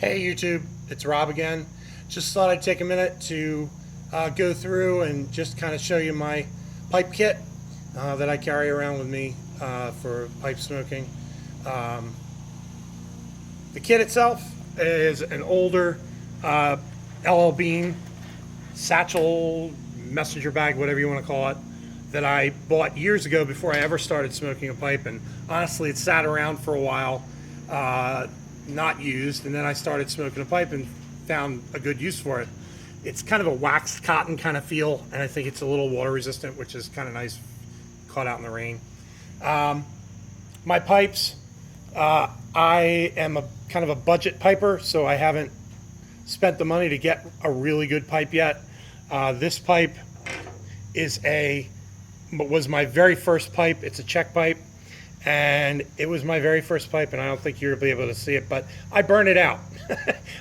Hey YouTube, it's Rob again. Just thought I'd take a minute to go through and just kind of show you my pipe kit that I carry around with me for pipe smoking. Um, the kit itself is an older LL Bean satchel, messenger bag, whatever you want to call it, that I bought years ago before I ever started smoking a pipe. And honestly, it sat around for a while, not used, and then I started smoking a pipe and found a good use for it. It's kind of a waxed cotton kind of feel, and I think it's a little water resistant, which is kind of nice caught out in the rain. My pipes, I am a kind of a budget piper, so I haven't spent the money to get a really good pipe yet. This pipe was my very first pipe. It's a Czech pipe, and it was my very first pipe, and I don't think you'll be able to see it, but I burned it out.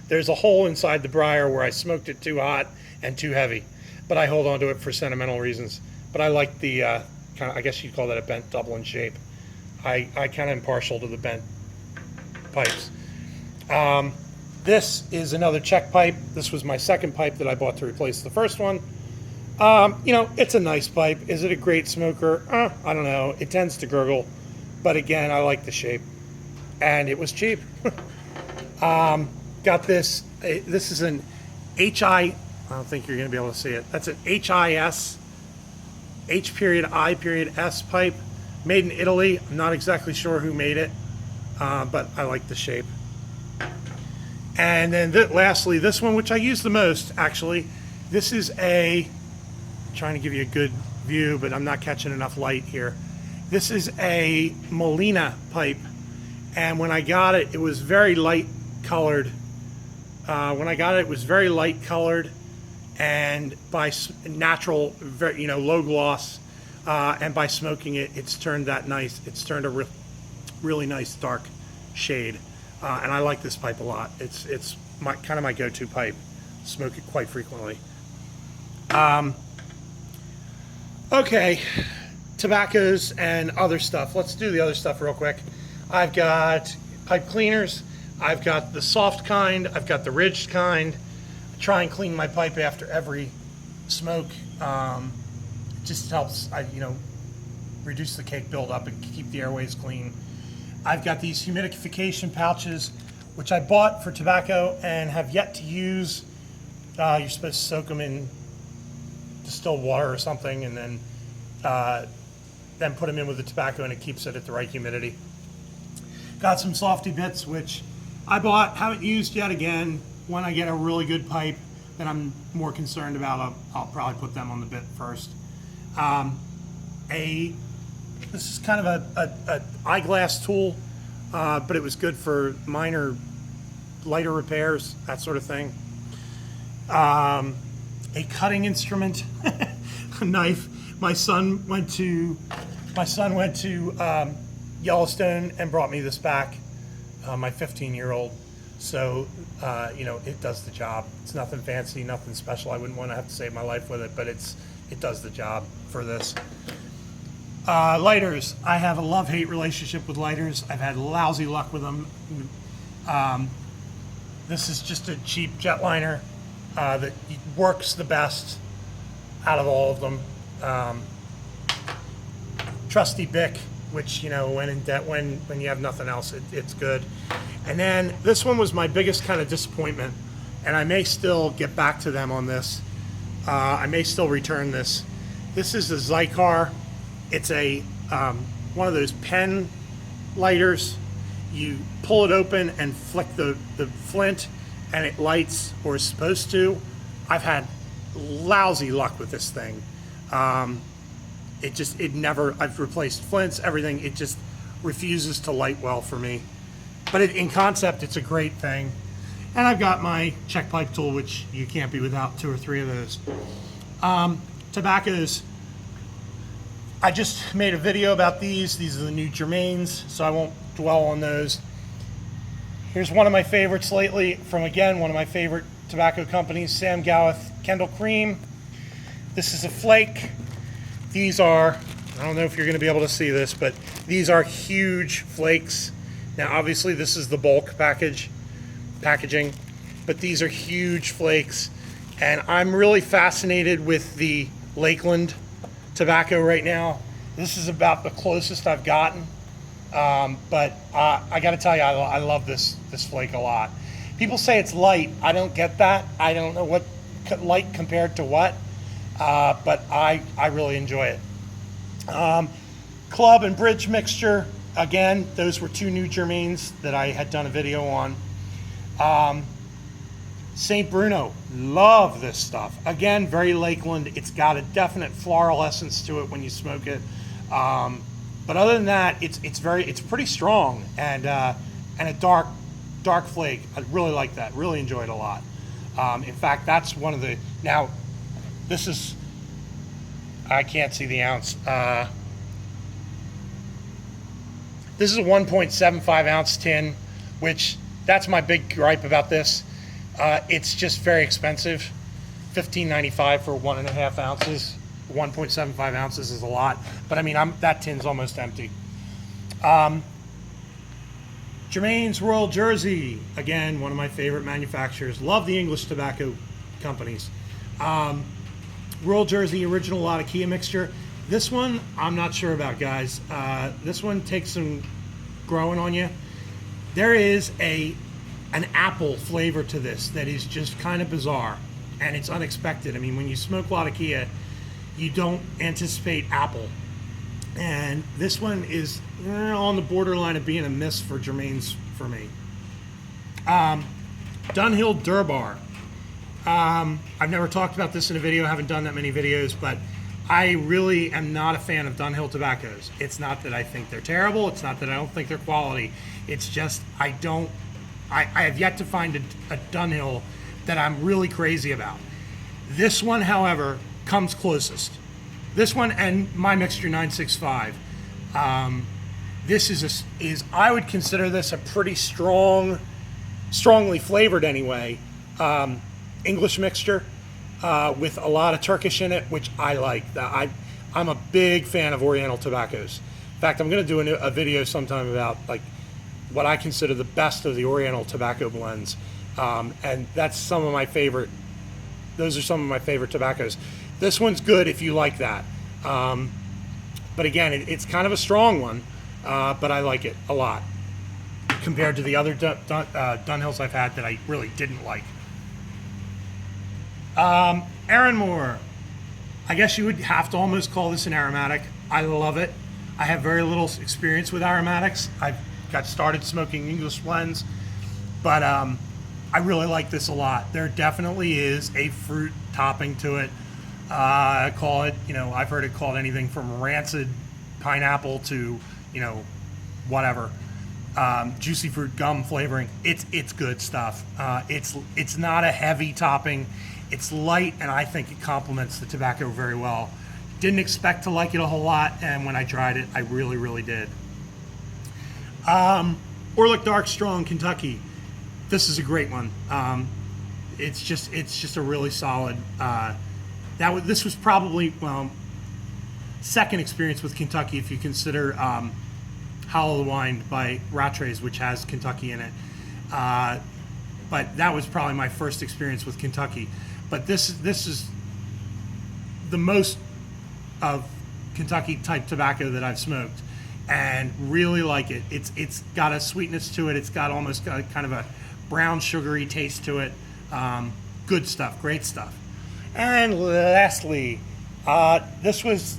There's a hole inside the briar where I smoked it too hot and too heavy, but I hold on to it for sentimental reasons. But I like the kind of, I guess you'd call that a bent Dublin shape. I kind of am partial to the bent pipes. This is another Czech pipe. This was my second pipe that I bought to replace the first one. You know, it's a nice pipe. Is it a great smoker? I don't know. It tends to gurgle, but again, I like the shape, and it was cheap. Got this. This is an I don't think you're going to be able to see it. That's an HIS, H.I.S pipe, made in Italy. I'm not exactly sure who made it, but I like the shape. And then lastly, this one, which I use the most, actually. This is trying to give you a good view, but I'm not catching enough light here. This is a Molina pipe, and when I got it, it was very light colored. It was very light colored, and by natural, very, low gloss, and by smoking it, it's turned that nice. It's turned a really nice dark shade, and I like this pipe a lot. It's kind of my go-to pipe. Smoke it quite frequently. Okay, tobaccos and other stuff. Let's do the other stuff real quick. I've got pipe cleaners. I've got the soft kind. I've got the ridged kind. I try and clean my pipe after every smoke. It just helps, reduce the cake buildup and keep the airways clean. I've got these humidification pouches, which I bought for tobacco and have yet to use. You're supposed to soak them in distilled water or something, and then put them in with the tobacco, and it keeps it at the right humidity. Got some softy bits, which I bought, haven't used yet. Again, when I get a really good pipe that I'm more concerned about, I'll probably put them on the bit first. This is kind of a eyeglass tool, but it was good for minor, lighter repairs, that sort of thing. A cutting instrument, a knife. My son went to Yellowstone and brought me this back. My 15-year-old. So it does the job. It's nothing fancy, nothing special. I wouldn't want to have to save my life with it, but it does the job for this. Lighters. I have a love-hate relationship with lighters. I've had lousy luck with them. This is just a cheap jetliner that works the best out of all of them. Trusty Bic, which when you have nothing else, it's good. And then this one was my biggest kind of disappointment, and I may still get back to them on this. I may still return this. This is a Zycar. It's a one of those pen lighters. You pull it open and flick the flint, and it lights, or is supposed to. I've had lousy luck with this thing. I've replaced flints, everything. It just refuses to light well for me. But in concept, it's a great thing. And I've got my Czech pipe tool, which you can't be without 2 or 3 of those. Tobaccos. I just made a video about these. These are the new Germains, so I won't dwell on those. Here's one of my favorites lately from, again, one of my favorite tobacco companies, Sam Gawith Kendall Cream. This is a flake. These are, I don't know if you're going to be able to see this, but these are huge flakes. Now, obviously, this is the bulk package. packaging, but these are huge flakes, and I'm really fascinated with the Lakeland tobacco right now. This is about the closest I've gotten, but I got to tell you, I love this flake a lot. People say it's light. I don't get that. I don't know what light compared to what, but I really enjoy it. Club and Bridge mixture. Again, those were two new Germains that I had done a video on. St. Bruno, love this stuff. Again, very Lakeland. It's got a definite floral essence to it when you smoke it. But other than that, it's pretty strong and a dark flake. I really like that. Really enjoy it a lot. In fact, that's one of the, now this is, I can't see the ounce. This is a 1.75 ounce tin, which that's my big gripe about this. It's just very expensive. $15.95 for 1.5 ounces. 1.75 ounces is a lot, but I mean, that tin's almost empty. Germain's Royal Jersey, again, one of my favorite manufacturers. Love the English tobacco companies. Royal Jersey Original Latakia mixture. This one, I'm not sure about, guys. This one takes some growing on you. There is an apple flavor to this that is just kind of bizarre, and it's unexpected. I mean, when you smoke Latakia, you don't anticipate apple. And this one is on the borderline of being a miss for Germain's for me. Dunhill Durbar. I've never talked about this in a video. I haven't done that many videos, but I really am not a fan of Dunhill tobaccos. It's not that I think they're terrible. It's not that I don't think they're quality. It's just I have yet to find a Dunhill that I'm really crazy about. This one, however, comes closest. This one and my Mixture 965. This is I would consider this a pretty strongly flavored anyway, English mixture with a lot of Turkish in it, which I like. I'm a big fan of Oriental tobaccos. In fact, I'm going to do a video sometime about like what I consider the best of the Oriental tobacco blends, and that's some of my favorite. Those are some of my favorite tobaccos. This one's good if you like that. But again, it's kind of a strong one, but I like it a lot compared to the other Dunhills I've had that I really didn't like. Aaronmore. I guess you would have to almost call this an aromatic. I love it. I have very little experience with aromatics. I got started smoking English blends, but I really like this a lot. There definitely is a fruit topping to it. I call it, I've heard it called anything from rancid pineapple to, whatever, juicy fruit gum flavoring. It's good stuff. It's not a heavy topping. It's light, and I think it complements the tobacco very well. Didn't expect to like it a whole lot, and when I tried it, I really, really did. Orlik Dark Strong Kentucky. This is a great one. It's just a really solid. This was probably second experience with Kentucky if you consider Hollow the Wine by Rattray, which has Kentucky in it. But that was probably my first experience with Kentucky. But this is the most of Kentucky type tobacco that I've smoked, and really like it. It's got a sweetness to it. It's got almost kind of a brown sugary taste to it. Good stuff, great stuff. And lastly, this was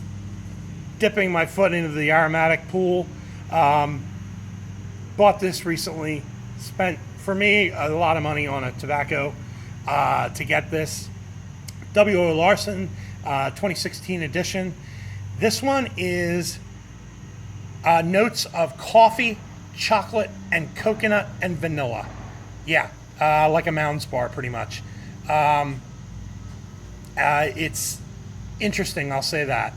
dipping my foot into the aromatic pool. Bought this recently. Spent, for me, a lot of money on a tobacco to get this. W.O. Larson 2016 edition. This one is notes of coffee, chocolate, and coconut and vanilla. Yeah, like a Mounds bar, pretty much. It's interesting, I'll say that.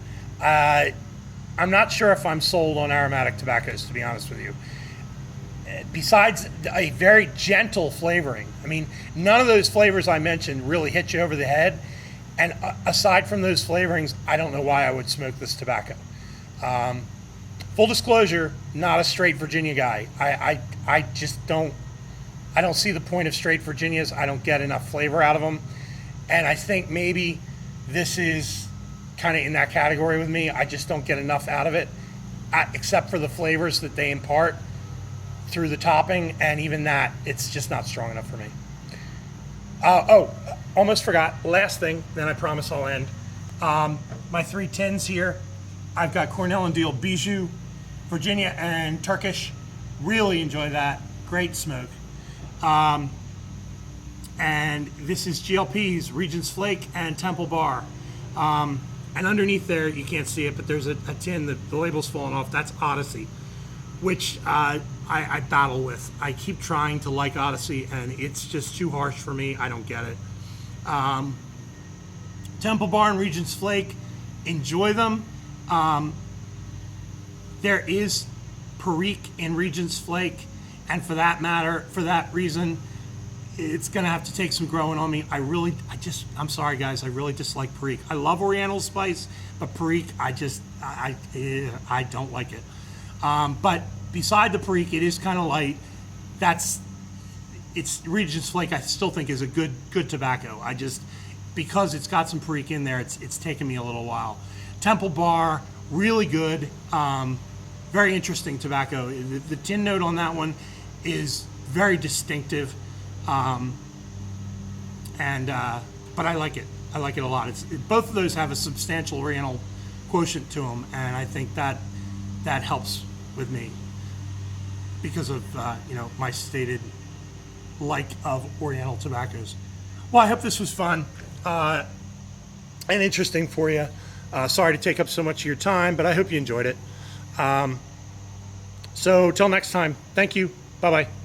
I'm not sure if I'm sold on aromatic tobaccos, to be honest with you. Besides a very gentle flavoring. I mean, none of those flavors I mentioned really hit you over the head. And aside from those flavorings, I don't know why I would smoke this tobacco. Full disclosure, not a straight Virginia guy. I just don't I don't see the point of straight Virginias. I don't get enough flavor out of them. And I think maybe this is kind of in that category with me. I just don't get enough out of it, except for the flavors that they impart through the topping. And even that, it's just not strong enough for me. Almost forgot. Last thing, then I promise I'll end. My 3 tins here. I've got Cornell and Deal Bijou, Virginia, and Turkish. Really enjoy that. Great smoke. And this is GLP's, Regent's Flake, and Temple Bar. And underneath there, you can't see it, but there's a tin that the label's falling off. That's Odyssey, which I battle with. I keep trying to like Odyssey, and it's just too harsh for me. I don't get it. Temple Bar and Regent's Flake, enjoy them. There is Perique in Regent's Flake, and for that matter, for that reason, it's gonna have to take some growing on me. I'm sorry guys, I really dislike Perique. I love Oriental Spice, but Perique, I don't like it. But beside the Perique, it is kind of light. It's Regent's Flake. I still think is a good tobacco. Because it's got some Perique in there, it's taken me a little while. Temple Bar, really good. Very interesting tobacco. The tin note on that one is very distinctive. But I like it. I like it a lot. Both of those have a substantial Oriental quotient to them, and I think that helps with me because of my stated like of Oriental tobaccos. Well, I hope this was fun and interesting for you. Sorry to take up so much of your time, but I hope you enjoyed it. So till next time, thank you. Bye-bye.